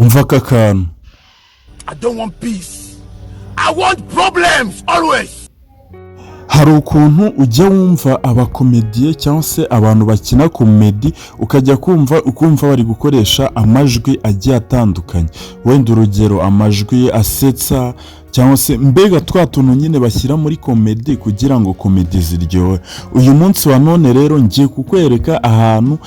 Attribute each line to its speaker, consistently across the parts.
Speaker 1: umva aka kantu.
Speaker 2: I don't want peace. I want problems always.
Speaker 1: Hari ukuntu ujya wumva abakomediye cyangwa se abantu bakina komedi ukajya ukumva bari gukoresha amajwi agiye atandukanye, wenda urugero amajwi asetsa cyangwa se mbega twa tuntu nyine bashyira muri komedi kugira ngo komedi ziryohe. Uyu munsi wa none rero ngiye kukwereka ahantu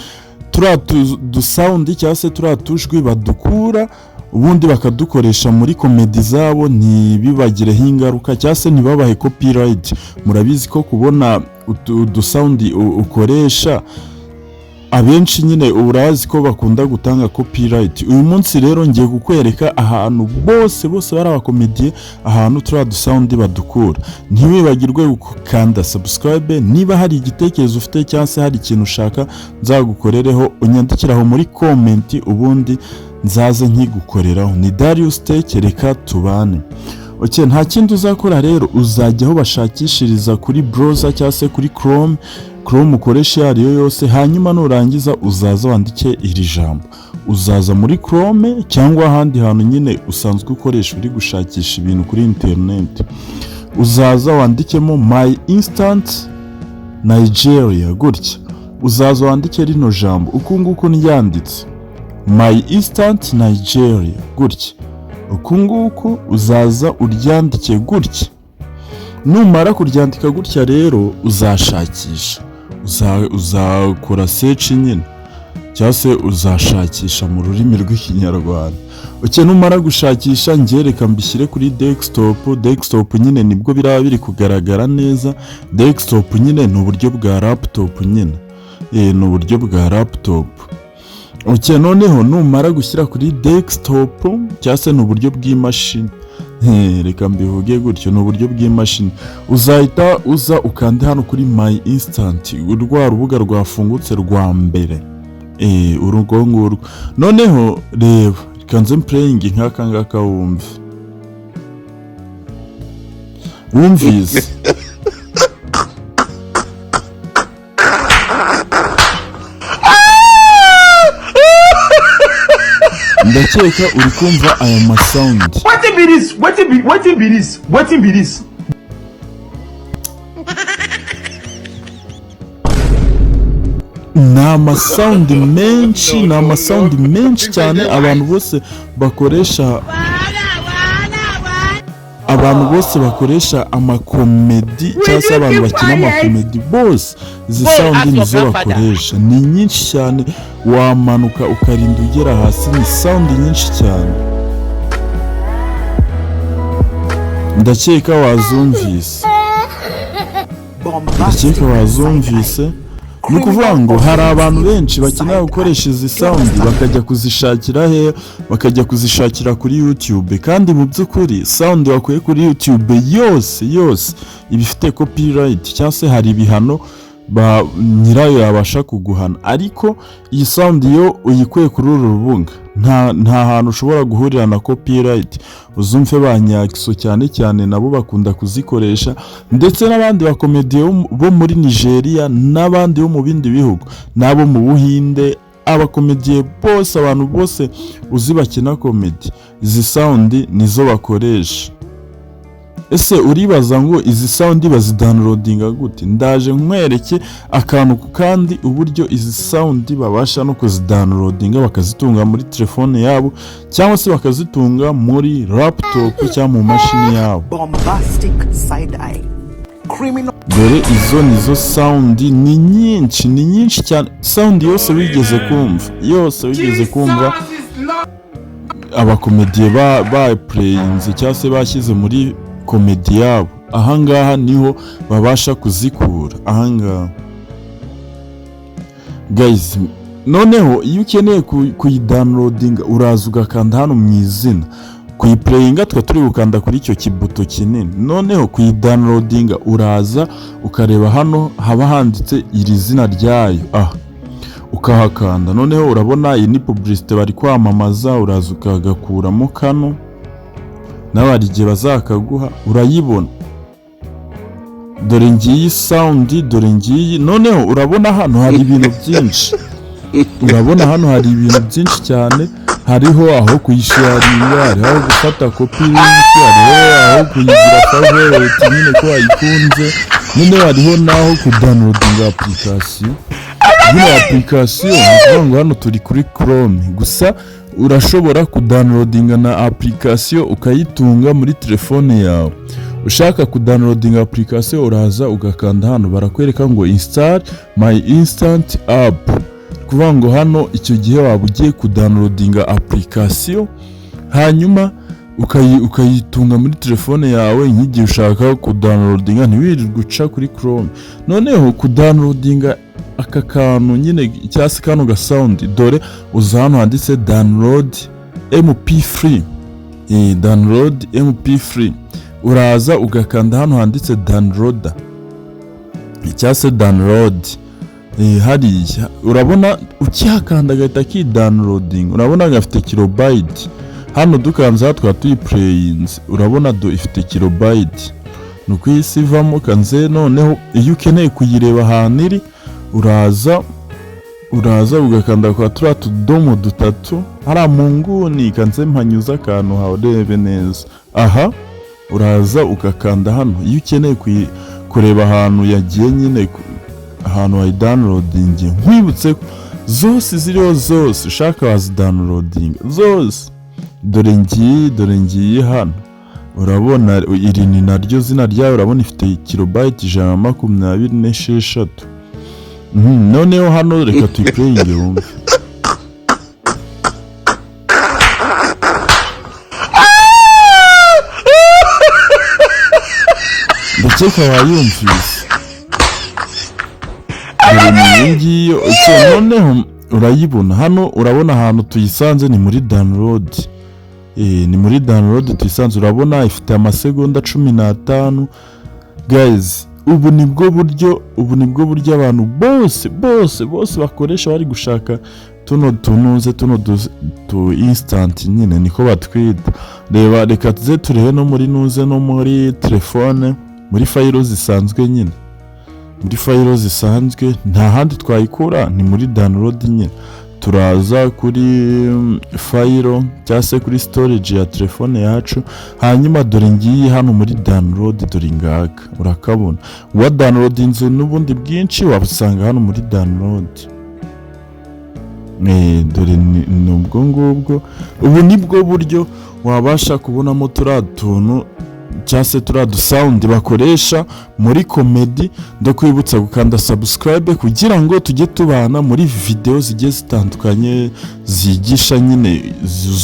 Speaker 1: turiya dusawundi cyangwa se turiya tujwi badukura ubundi bakadukoresha muri komedi zabo ntibibagireho ingaruka cyangwa se ntibabahe copyright. Murabizi ko kubona udusawundi ukoresha abenshi nyine urazi ko bakunda gutanga copyright. Uyu munsi rero ngiye kukwereka ahantu bose bari abakomediye ahantu turiya dusawundi badukura. Ntiwibagirwe gukanda subscribe. Niba hari igitekerezo ufite cyangwa se hari ikintu ushaka nzagukorereho unyandikiraho muri comment ubundi nzaze nkigukoreraho. Ni Darius Tech, reka tubane. Okay, nta kindi uzakora rero, uzajyaho bashakishiriza kuri browser cyangwa se kuri Chrome ukoresha ariyo yose, hanyuma nurangiza uzaza wandike iri jambo. Uzaza muri Chrome cyangwa ahandi hantu nyine usanzwe ukoresha uri gushakisha ibintu kuri internet. Uzaza wandikemo My Instant Nigeria gutya. Uzaza wandike rino jambo uku nguku nyanditse My Instant Nigeria gutya. Uku nguku uzaza uryandike gutya. Numara kuryandika gutya rero uzashakisha. Uzakora search nyine cyangwa se uzashakisha mu rurimi rw'ikinyarwanda. Numara gushakisha ngereka mbishyire kuri desktop nyine nibwo biraba biri kugaragara neza. Desktop nyine ni uburyo bwa laptop nyine. Ni uburyo bwa laptop. Noneho numara gushyira kuri desktop cyangwa se ni uburyo bw'imashini. Reka mbivuge gutyo, ni uburyo bw'imashini. Uzahita uza ukande hano kuri My Instant, urwa rubuga rwafungutse rwa mbere. Urwo ngurwo. Noneho reba, kanze playing nk'aka ngaka wumve. Wumvise? Ndakeka uri kumva aya masound.
Speaker 2: What be this?
Speaker 1: Ni amasound menshi cyane abantu bose bakoresha amakomedi cyangwa se abantu bakina amakomedi bose izi sound nizo bakoresha. Ni nyinshi cyane, wamanuka ukarinda ugera hasi. Ni sound nyinshi cyane. Ndakeka wazumvise. Ni ukuvuga ngo hari abantu benshi bakenera gukoresha izi sound bakajya kuzishakira bakajya kuzishakira kuri YouTube, kandi mu by'ukuri sound wakuye kuri YouTube yose ibifite copyright cyangwa se hari ibihano nyirayo yabasha kuguhana. Ariko iyi sound yo uyikuye kuri uru rubuga nta hantu ushobora guhurira na copyright. Uzumve ba Nyakiso cyane nabo bakunda kuzikoresha, ndetse n'abandi bakomediye bo muri Nigeria n'abandi bo mu bindi bihugu nabo mu Buhinde. Abakomediye bose, abantu bose uzi bakina komedi, izi sound nizo bakoresha. Ese uribaza ngo izi sound bazidownloadinga gute? Ndaje nkwereke akantu kandi uburyo izi sound babasha no kuzidownloadinga bakazitunga muri telefone yabo cyangwa se bakazitunga muri laptop cyangwa mu mashini yabo. Dore izo nizo sound ni nyinshi cyane. Sound yose wigeze kumva abakomediye ba playinze cyangwa se bashyize muri komedi yabo. Ahangaha niho babasha kuzikura ahangaha guys. Noneho iyo ukeneye kuyidownloadinga uraza ugakanda hano mu izina kuyiplayinga, turi gukanda kuri icyo kibuto kinini. Noneho kuyidownloadinga uraza ukareba hano haba handitse iri zina ryayo, ukahakanda. Noneho urabona iyi ni publicité bari kwamamaza, uraza ukagakuramo kano nawe hari igihe bazakaguha urayibona. Dore ngiyi sound, dore ngiyi. Noneho urabona hano hari ibintu byinshi. Urabona hano hari ibintu byinshi cyane. hariho aho kuyisharinga, hariho aho gufata kopi y'inzu, hariho aho kuyigira favorite nyine ko wayikunze, nyine hariho n'aho kudownloadinga application. Iyi application ni ukuvuga ngo hano turi kuri Chrome, gusa urashobora kudownloadinga na application ukayitunga muri telefone yawe. Ushaka kudownloadinga application uraza ugakanda hano, barakwereka ngo install my instant app. Kuvuga ngo hano icyo gihe waba ugiye kudownloadinga application hanyuma ukayitunga muri telefone yawe nk'igihe ushaka kudownloadinga ntiwirirwe guca kuri Chrome. Noneho kudownloadinga aka kantu nyine cyase kano ga sound, dore uza hano handitse download mp3. Download mp3, uraza ugakanda hano handitse downloader cyase download. Hariya urabona ukihakanda gahita ki downloading, urabona gafite kilobyte. Hano dukanza twa tuyiplayinze, urabona do ifite kilobyte. Nuko isivamo kanze. Noneho iyo ukeneye kuyireba ahantu iri, uraza ugakanda kwa turiya tudomo dutatu hariya mu nguni, kanze mpanyuza akantu urebe neza. Aha uraza ugakanda hano iyo ukeneye kureba ahantu yagiye nyine, ahantu wayi downloading. Nkwibutse zose ziriho, zose ushaka wazi downloading zose. Dore ngiye hano, urabona iri ni naryo zina ryayo, urabona ifite kilobyte 126. Noneho hano reka tuyiplayinge wumve. Ndakeka wayumvise. Dore ngiyo noneho urayibona hano, urabona ahantu tuyisanze ni muri download. Ni muri download tuyisanze, urabona ifite amasegonda 15. Guys, ubu nibwo buryo abantu bose bakoresha bari gushaka tuno tu instant nyine, niko batwita. Reka tuze turebe no muri nuze no muri telefone, muri file zisanzwe nyine. Muri file zisanzwe nta handi twayikura, ni muri download nyine. Turaza kuri file cyase kuri storage ya telefone yacu, hanyuma dore ngiye hano muri download, dore ngaka urakabona. Wa download inzu n'ubundi bwinshi wabusanga hano muri download. Dore nubwo ngubwo. Ubu nibwo buryo wabasha kubonamo turatuntu cyase turadu sound bakoresha muri comedy. Ndakwibutsa gukanda subscribe kugira ngo tujye tubana muri video zigiye zitandukanye zigisha nyine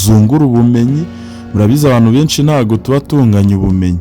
Speaker 1: zungura ubumenyi. Murabiza abantu benshi ntago tuba tunganya ubumenyi.